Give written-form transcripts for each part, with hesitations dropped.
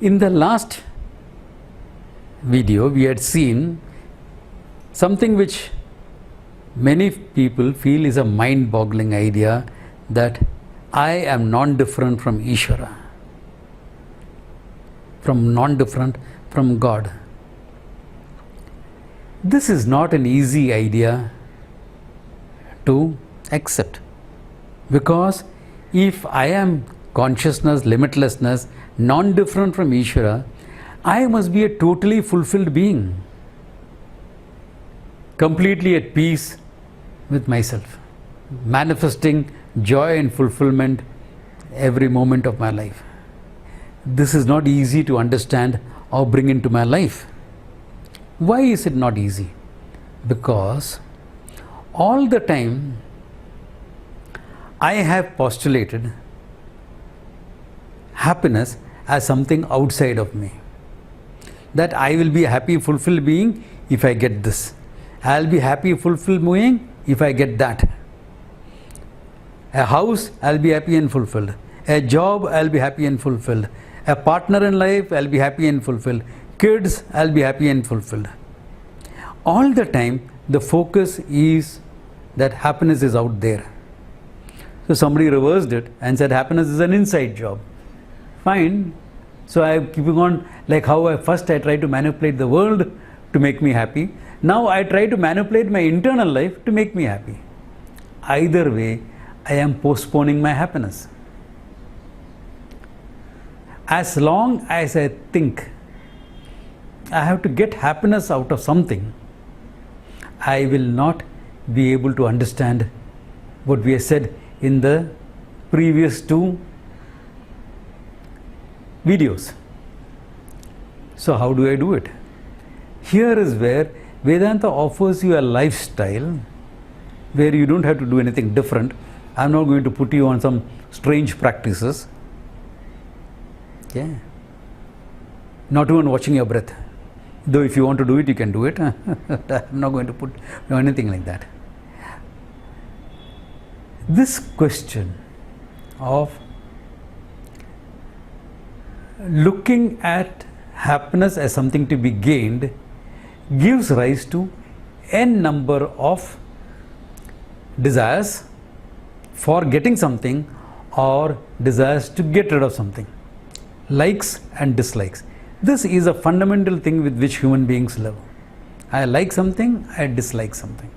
In the last video, we had seen something which many people feel is a mind-boggling idea, that I am non-different from Ishvara, from non-different from God. This is not an easy idea to accept, because if I am consciousness, limitlessness, non-different from Ishvara, I must be a totally fulfilled being, completely at peace with myself, manifesting joy and fulfillment every moment of my life. This is not easy to understand or bring into my life. Why is it not easy? Because all the time I have postulated happiness as something outside of me. That I will be a happy, fulfilled being if I get this. I will be happy, fulfilled being if I get that. A house, I will be happy and fulfilled. A job, I will be happy and fulfilled. A partner in life, I will be happy and fulfilled. Kids, I will be happy and fulfilled. All the time, the focus is that happiness is out there. So somebody reversed it and said happiness is an inside job. Fine. So I am keeping on, like how I tried to manipulate the world to make me happy. Now I try to manipulate my internal life to make me happy. Either way, I am postponing my happiness. As long as I think I have to get happiness out of something, I will not be able to understand what we have said in the previous two videos. So how do I do it? Here is where Vedanta offers you a lifestyle where you don't have to do anything different. I'm not going to put you on some strange practices. Okay? Not even watching your breath. Though if you want to do it, you can do it. I'm not going to put anything like that. This question of looking at happiness as something to be gained gives rise to n number of desires for getting something or desires to get rid of something, likes and dislikes. This is a fundamental thing with which human beings live. I like something, I dislike something.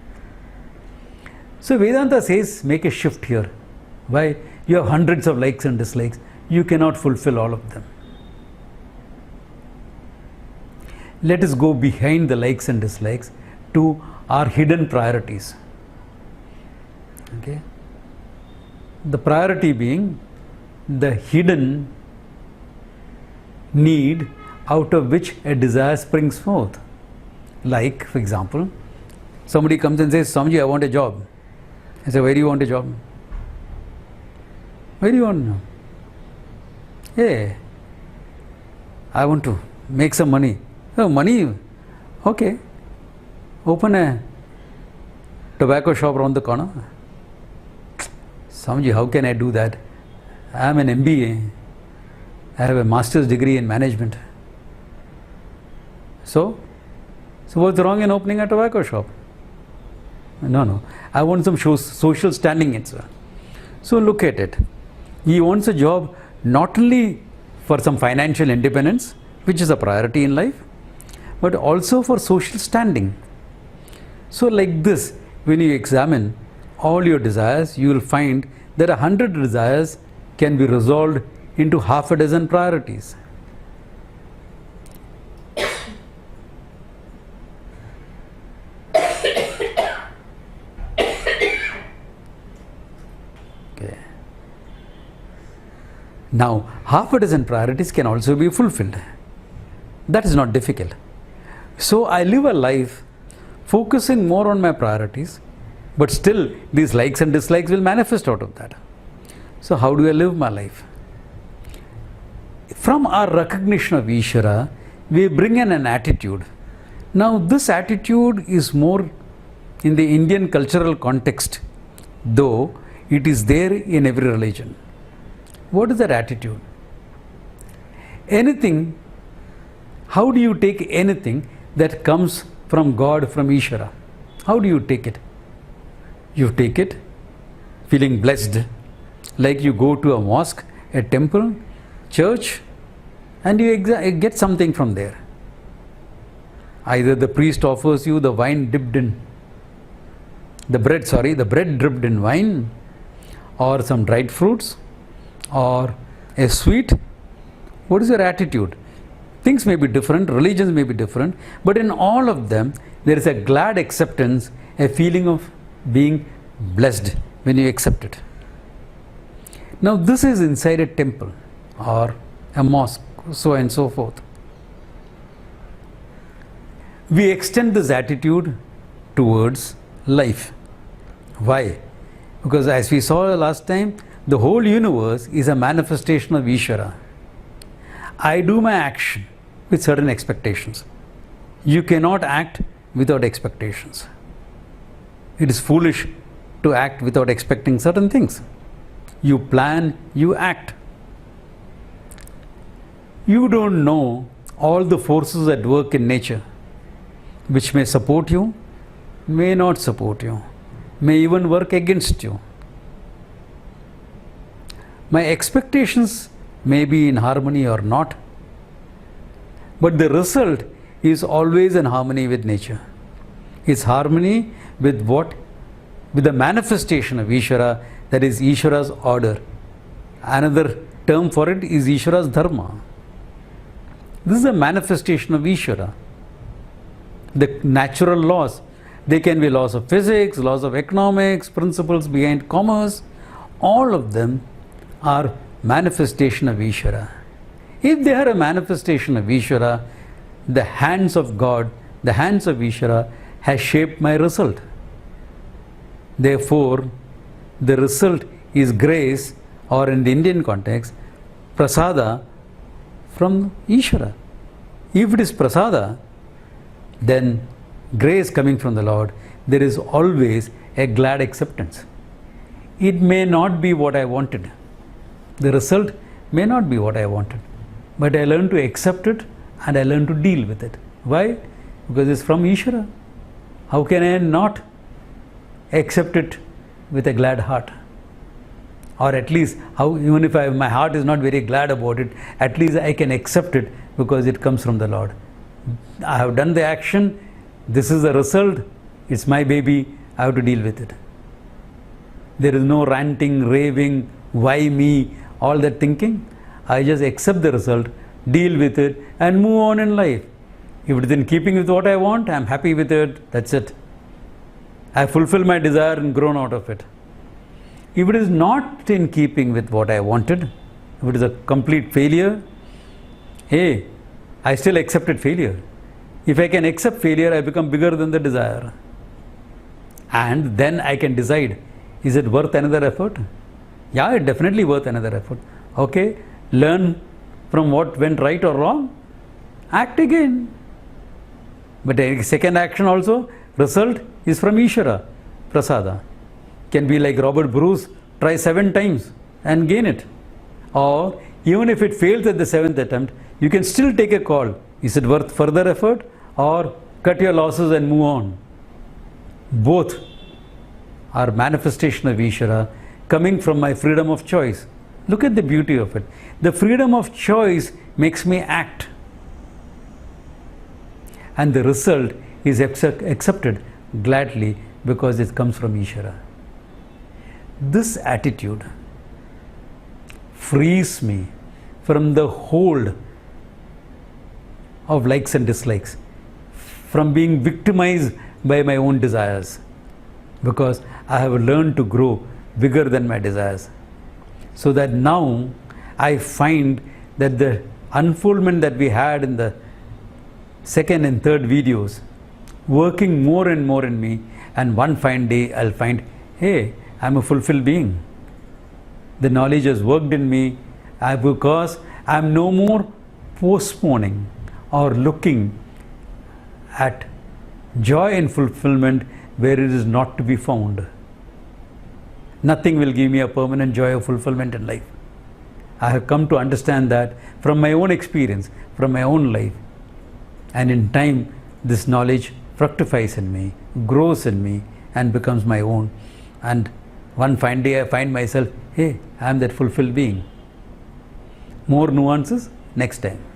So Vedanta says make a shift here. Why? You have hundreds of likes and dislikes. You cannot fulfill all of them. Let us go behind the likes and dislikes to our hidden priorities. Okay? The priority being the hidden need out of which a desire springs forth. Like, for example, somebody comes and says, Swamiji, I want a job. I say, why do you want a job? Why do you want a job? Hey, I want to make some money. Oh, money? Okay. Open a tobacco shop around the corner. Swamiji, how can I do that? I am an MBA. I have a master's degree in management. So what's wrong in opening a tobacco shop? No. I want some social standing in it. So look at it. He wants a job not only for some financial independence, which is a priority in life, but also for social standing. So like this, when you examine all your desires, you will find that 100 desires can be resolved into half a dozen priorities. Okay. Now, half a dozen priorities can also be fulfilled. That is not difficult. So I live a life focusing more on my priorities, but still these likes and dislikes will manifest out of that. So how do I live my life? From our recognition of Ishvara, we bring in an attitude. Now this attitude is more in the Indian cultural context, though it is there in every religion. What is that attitude? Anything, how do you take anything that comes from God, from Ishvara? How do you take it? You take it feeling blessed, like you go to a mosque, a temple, church, and you get something from there. Either the priest offers you the wine dipped in the bread dipped in wine, or some dried fruits, or a sweet. What is your attitude? Things may be different, religions may be different, but in all of them there is a glad acceptance, a feeling of being blessed when you accept it. Now this is inside a temple or a mosque, so and so forth. We extend this attitude towards life. Why? Because as we saw last time, the whole universe is a manifestation of Ishvara. I do my action with certain expectations. You cannot act without expectations. It is foolish to act without expecting certain things. You plan, you act. You don't know all the forces at work in nature, which may support you, may not support you, may even work against you. My expectations may be in harmony or not, but the result is always in harmony with nature. It's harmony with what? With the manifestation of Ishvara, that is Ishvara's order. Another term for it is Ishvara's dharma. This is a manifestation of Ishvara. The natural laws, they can be laws of physics, laws of economics, principles behind commerce, all of them are manifestation of Ishvara. If they are a manifestation of Ishvara, the hands of God, the hands of Ishvara has shaped my result. Therefore, the result is grace, or in the Indian context, prasada from Ishvara. If it is prasada, then grace coming from the Lord, there is always a glad acceptance. It may not be what I wanted. The result may not be what I wanted. But I learn to accept it and I learn to deal with it. Why? Because it's from Ishvara. How can I not accept it with a glad heart? Or at least, even if my heart is not very glad about it, at least I can accept it because it comes from the Lord. I have done the action, this is the result, it's my baby, I have to deal with it. There is no ranting, raving, why me, all that thinking. I just accept the result, deal with it, and move on in life. If it is in keeping with what I want, I am happy with it, that's it. I fulfill my desire and grown out of it. If it is not in keeping with what I wanted, if it is a complete failure, hey, I still accepted failure. If I can accept failure, I become bigger than the desire. And then I can decide, is it worth another effort? Yeah, it's definitely worth another effort. Okay, learn from what went right or wrong, act again. But a second action also, result is from Ishvara, prasada. Can be like Robert Bruce, try 7 times and gain it. Or even if it fails at the 7th attempt, you can still take a call. Is it worth further effort, or cut your losses and move on? Both are manifestation of Ishvara coming from my freedom of choice. Look at the beauty of it. The freedom of choice makes me act. And the result is accepted gladly because it comes from Ishvara. This attitude frees me from the hold of likes and dislikes, from being victimized by my own desires, because I have learned to grow bigger than my desires. So that now I find that the unfoldment that we had in the second and third videos working more and more in me, and one fine day I'll find, hey, I'm a fulfilled being. The knowledge has worked in me because I'm no more postponing or looking at joy and fulfillment where it is not to be found. Nothing will give me a permanent joy or fulfillment in life. I have come to understand that from my own experience, from my own life. And in time, this knowledge fructifies in me, grows in me, and becomes my own. And one fine day I find myself, hey, I am that fulfilled being. More nuances next time.